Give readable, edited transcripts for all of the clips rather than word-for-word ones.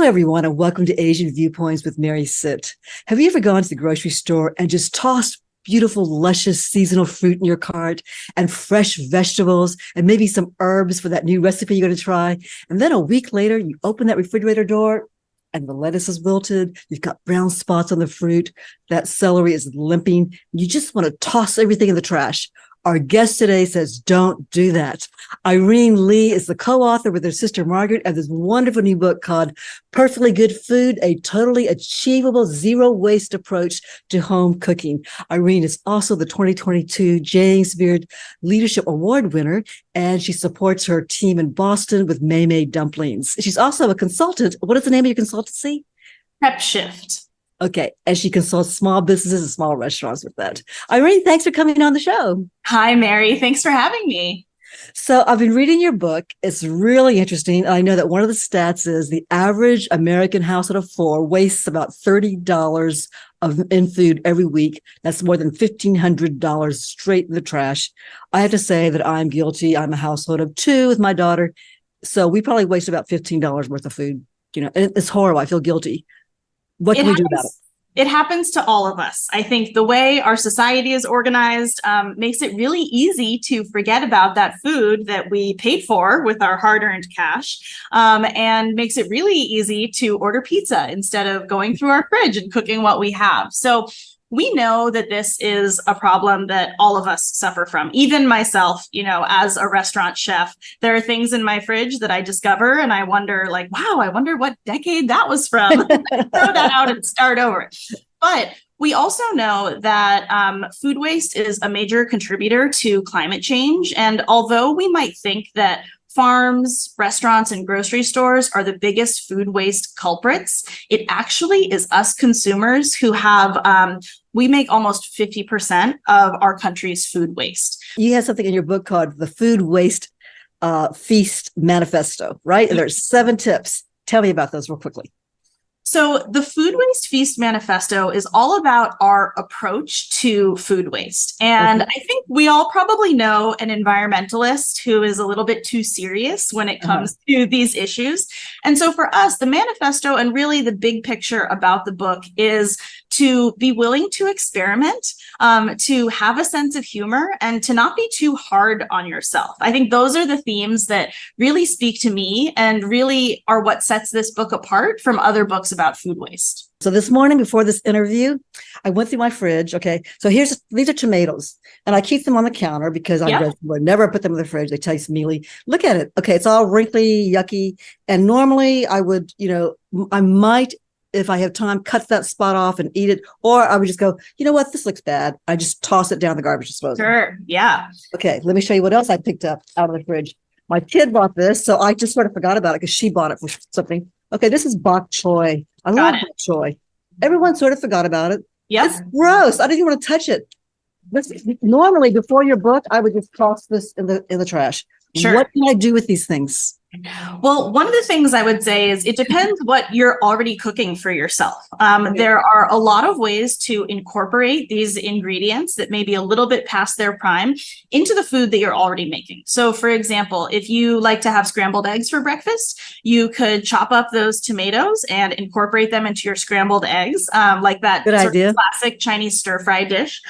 everyone, and welcome to Asian Viewpoints with Mary Sit. Have you ever gone to the grocery store and just tossed beautiful, luscious seasonal fruit in your cart and fresh vegetables and maybe some herbs for that new recipe you're going to try? And then a week later, you open that refrigerator door and the lettuce is wilted. You've got brown spots on the fruit. That celery is limping. You just want to toss everything in the trash. Our guest today says, don't do that. Irene Lee is the co-author with her sister Margaret of this wonderful new book called Perfectly Good Food, a totally achievable zero waste approach to home cooking. Irene is also the 2022 James Beard Leadership Award winner, and she supports her team in Boston with May dumplings. She's also a consultant. What is the name of your consultancy? Prep Shift. Okay. And she consults small businesses and small restaurants with that. Irene, thanks for coming on the show. Hi, Mary. Thanks for having me. So I've been reading your book. It's really interesting. I know that one of the stats is the average American household of four wastes about $30 in food every week. That's more than $1,500 straight in the trash. I have to say that I'm guilty. I'm a household of two with my daughter. So we probably waste about $15 worth of food. And it's horrible. I feel guilty. What can we do about it? It happens to all of us. I think the way our society is organized makes it really easy to forget about that food that we paid for with our hard-earned cash, and makes it really easy to order pizza instead of going through our fridge and cooking what we have. So we know that this is a problem that all of us suffer from. Even myself, as a restaurant chef, there are things in my fridge that I discover and I wonder wow, I wonder what decade that was from. Throw that out and start over. But we also know that food waste is a major contributor to climate change. And although we might think that farms, restaurants, and grocery stores are the biggest food waste culprits, it actually is us consumers who have, we make almost 50% of our country's food waste. You have something in your book called the Food Waste Feast Manifesto, right? And there's 7 tips. Tell me about those real quickly. So the Food Waste Feast Manifesto is all about our approach to food waste. And I think we all probably know an environmentalist who is a little bit too serious when it comes to these issues. And so for us, the manifesto and really the big picture about the book is to be willing to experiment, to have a sense of humor, and to not be too hard on yourself. I think those are the themes that really speak to me and really are what sets this book apart from other books about food waste. So this morning before this interview, I went through my fridge. Okay. So these are tomatoes and I keep them on the counter because I would never put them in the fridge. They taste mealy. Look at it. Okay. It's all wrinkly, yucky. And normally I would, I might, if I have time, cut that spot off and eat it. Or I would just go, you know what? This looks bad. I just toss it down the garbage disposal. Sure. Yeah. Okay. Let me show you what else I picked up out of the fridge. My kid bought this. So I just sort of forgot about it because she bought it for something. Okay. This is bok choy. I love bok choy. Everyone sort of forgot about it. Yeah. It's gross. I didn't even want to touch it. Normally before your book, I would just toss this in the trash. Sure. What can I do with these things? Well, one of the things I would say is it depends what you're already cooking for yourself. There are a lot of ways to incorporate these ingredients that may be a little bit past their prime into the food that you're already making. So, for example, if you like to have scrambled eggs for breakfast, you could chop up those tomatoes and incorporate them into your scrambled eggs, like that sort of classic Chinese stir-fry dish.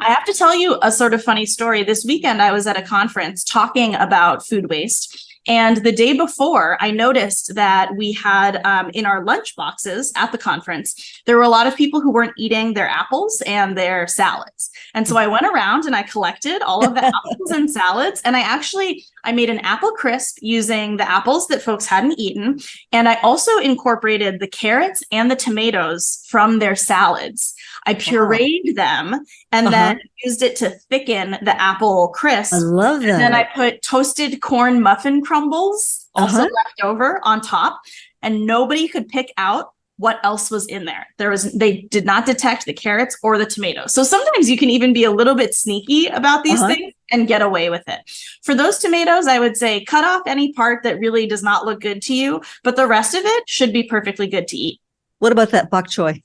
I have to tell you a sort of funny story. This weekend, I was at a conference talking about food waste. And the day before, I noticed that we had in our lunch boxes at the conference, there were a lot of people who weren't eating their apples and their salads. And so I went around and I collected all of the apples and salads. And I made an apple crisp using the apples that folks hadn't eaten. And I also incorporated the carrots and the tomatoes from their salads. I pureed them and then used it to thicken the apple crisp. I love that. And then I put toasted corn muffin crumbles also left over on top, and nobody could pick out what else was in there. They did not detect the carrots or the tomatoes. So sometimes you can even be a little bit sneaky about these things and get away with it. For those tomatoes, I would say cut off any part that really does not look good to you, but the rest of it should be perfectly good to eat. What about that bok choy?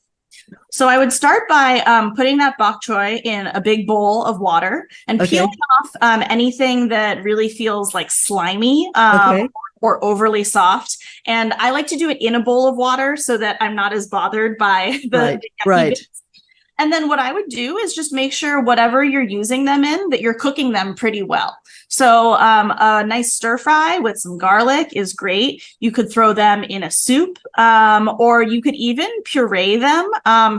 So I would start by putting that bok choy in a big bowl of water and peeling off anything that really feels like slimy or overly soft. And I like to do it in a bowl of water so that I'm not as bothered by the yucky bits. And then what I would do is just make sure whatever you're using them in, that you're cooking them pretty well. So a nice stir fry with some garlic is great. You could throw them in a soup, or you could even puree them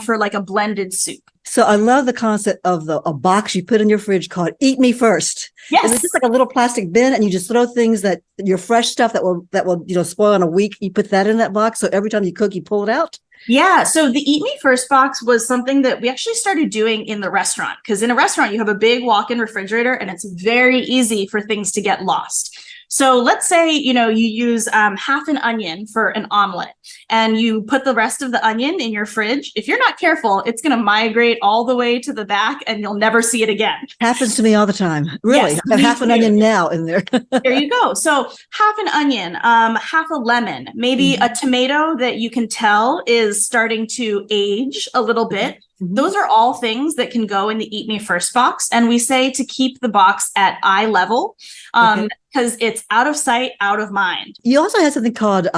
for like a blended soup. So I love the concept of a box you put in your fridge called "Eat Me First." Yes, it's just like a little plastic bin, and you just throw things that your fresh stuff that will spoil in a week. You put that in that box, so every time you cook, you pull it out. Yeah. So the Eat Me First box was something that we actually started doing in the restaurant, because in a restaurant, you have a big walk-in refrigerator and it's very easy for things to get lost. So let's say, you use half an onion for an omelet and you put the rest of the onion in your fridge. If you're not careful, it's going to migrate all the way to the back and you'll never see it again. Happens to me all the time. Really? Yes, I have half an onion now in there. There you go. So half an onion, half a lemon, maybe a tomato that you can tell is starting to age a little bit. Those are all things that can go in the Eat Me First box. And we say to keep the box at eye level because it's out of sight, out of mind. You also have something called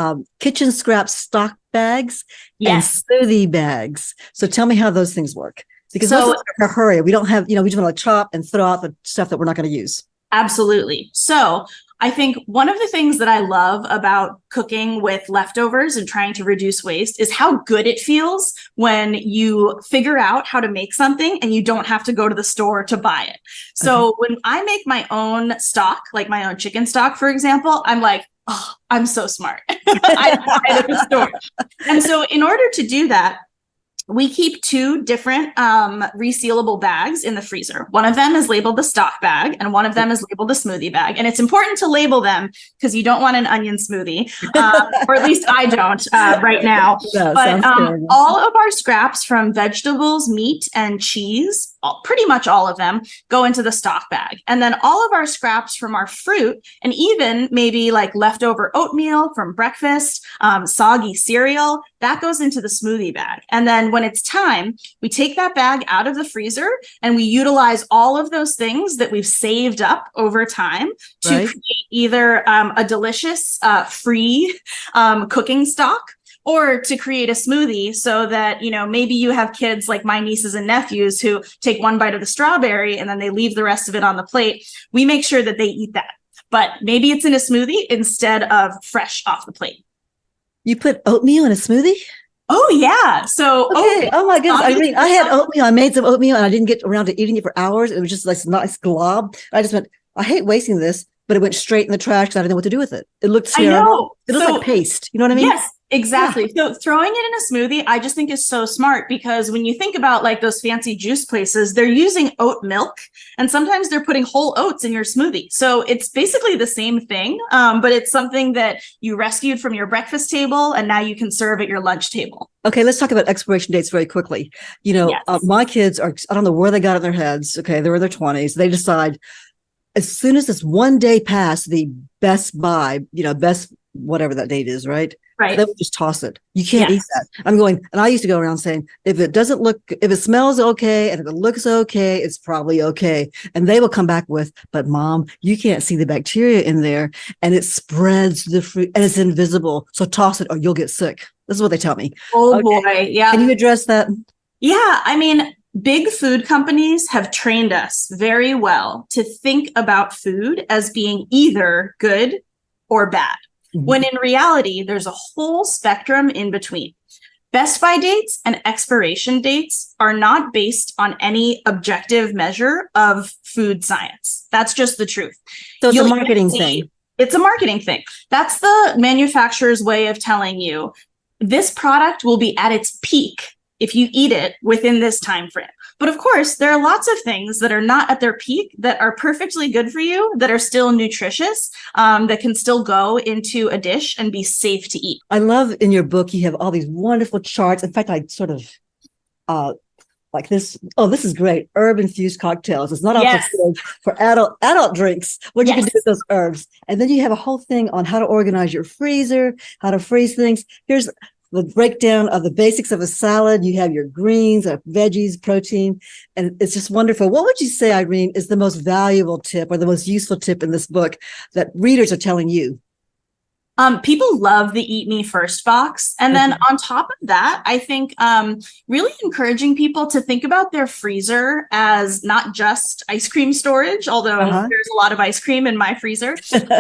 kitchen scrap stock bags and smoothie bags. So tell me how those things work. Because most of us are in a hurry. We don't have, we just want to chop and throw out the stuff that we're not going to use. Absolutely. So I think one of the things that I love about cooking with leftovers and trying to reduce waste is how good it feels when you figure out how to make something and you don't have to go to the store to buy it. So when I make my own stock, like my own chicken stock, for example, I'm like, oh, I'm so smart. I buy it at the store. And so in order to do that, we keep two different resealable bags in the freezer. One of them is labeled the stock bag and one of them is labeled the smoothie bag. And it's important to label them because you don't want an onion smoothie, or at least I don't right now. But all of our scraps from vegetables, meat, and cheese, pretty much all of them, go into the stock bag. And then all of our scraps from our fruit and even maybe like leftover oatmeal from breakfast, soggy cereal, that goes into the smoothie bag. And then when it's time, we take that bag out of the freezer and we utilize all of those things that we've saved up over time to create either a delicious free cooking stock, or to create a smoothie so that, maybe you have kids like my nieces and nephews who take one bite of the strawberry and then they leave the rest of it on the plate. We make sure that they eat that. But maybe it's in a smoothie instead of fresh off the plate. You put oatmeal in a smoothie? Oh, yeah. So, oh my goodness. Irene, I had oatmeal. I made some oatmeal and I didn't get around to eating it for hours. It was just like a nice glob. I just went, I hate wasting this, but it went straight in the trash because I didn't know what to do with it. It looked terrible. It looked like paste. You know what I mean? Yes. Exactly. So throwing it in a smoothie, I just think is so smart because when you think about like those fancy juice places, they're using oat milk and sometimes they're putting whole oats in your smoothie. So it's basically the same thing, but it's something that you rescued from your breakfast table and now you can serve at your lunch table. Okay, let's talk about expiration dates very quickly. My kids are, I don't know where they got it in their heads. Okay, they're in their 20s. They decide as soon as this one day past the best buy, best whatever that date is, right? Right. They would just toss it. You can't eat that. I'm going, and I used to go around saying, if it smells okay, and if it looks okay, it's probably okay. And they will come back with, but mom, you can't see the bacteria in there and it spreads the fruit and it's invisible. So toss it or you'll get sick. This is what they tell me. Oh boy. Yeah. Can you address that? Yeah. I mean, big food companies have trained us very well to think about food as being either good or bad. When in reality, there's a whole spectrum in between. Best by dates and expiration dates are not based on any objective measure of food science. That's just the truth. So it's a marketing thing. It's a marketing thing. That's the manufacturer's way of telling you this product will be at its peak if you eat it within this time frame. But of course, there are lots of things that are not at their peak that are perfectly good for you, that are still nutritious, that can still go into a dish and be safe to eat. I love in your book, you have all these wonderful charts. In fact, I sort of like this. Oh, this is great. Herb-infused cocktails. It's not also for adult drinks. What you can do with those herbs. And then you have a whole thing on how to organize your freezer, how to freeze things. Here's the breakdown of the basics of a salad. You have your greens, veggies, protein, and it's just wonderful. What would you say, Irene, is the most valuable tip or the most useful tip in this book that readers are telling you? People love the Eat Me First box. And then on top of that, I think really encouraging people to think about their freezer as not just ice cream storage, although there's a lot of ice cream in my freezer.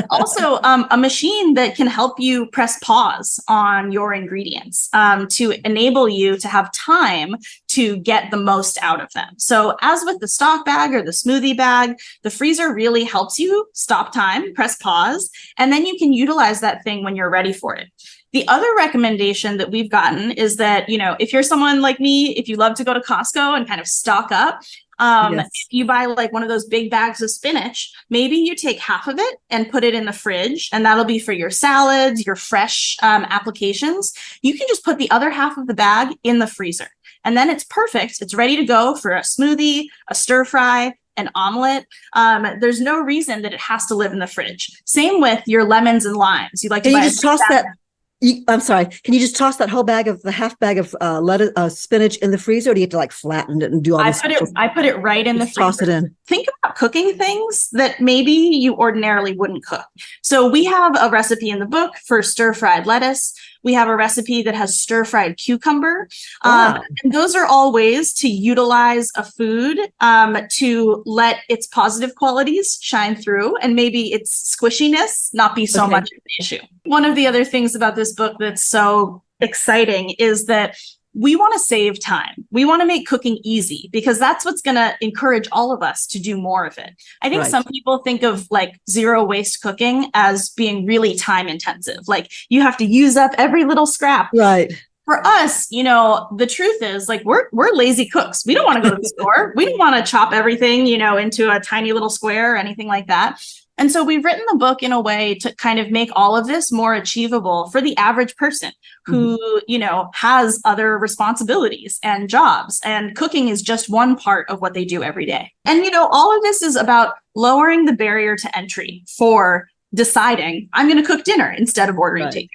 Also, a machine that can help you press pause on your ingredients to enable you to have time to get the most out of them. So as with the stock bag or the smoothie bag, the freezer really helps you stop time, press pause, and then you can utilize that thing when you're ready for it. The other recommendation that we've gotten is that, you know, if you're someone like me, if you love to go to Costco and kind of stock up, if you buy like one of those big bags of spinach, maybe you take half of it and put it in the fridge, and that'll be for your salads, your fresh applications. You can just put the other half of the bag in the freezer, and then it's perfect. It's ready to go for a smoothie, a stir fry, an omelet. There's no reason that it has to live in the fridge. Same with your lemons and limes. You like to buy just toss that. I'm sorry. Can you just toss that whole bag of the half bag of lettuce, spinach in the freezer, or do you have to like flatten it and do all this? I put it right in the freezer. Toss it in. Think about cooking things that maybe you ordinarily wouldn't cook. So we have a recipe in the book for stir-fried lettuce. We have a recipe that has stir-fried cucumber. And those are all ways to utilize a food to let its positive qualities shine through, and maybe its squishiness not be so much of an issue. One of the other things about this book that's so exciting is that we want to save time. We want to make cooking easy, because that's what's going to encourage all of us to do more of it. I think some people think of like zero waste cooking as being really time intensive. Like you have to use up every little scrap. Right. For us, you know, the truth is like we're lazy cooks. We don't want to go to the store. We don't want to chop everything, you know, into a tiny little square or anything like that. And so we've written the book in a way to kind of make all of this more achievable for the average person who, you know, has other responsibilities and jobs. And cooking is just one part of what they do every day. And, you know, all of this is about lowering the barrier to entry for deciding I'm going to cook dinner instead of ordering takeout.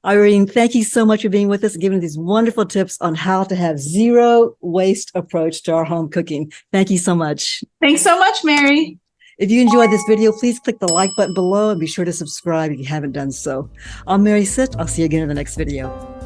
Irene, thank you so much for being with us and giving these wonderful tips on how to have zero waste approach to our home cooking. Thank you so much. Thanks so much, Mary. If you enjoyed this video, please click the like button below and be sure to subscribe if you haven't done so. I'm Mary Sitt. I'll see you again in the next video.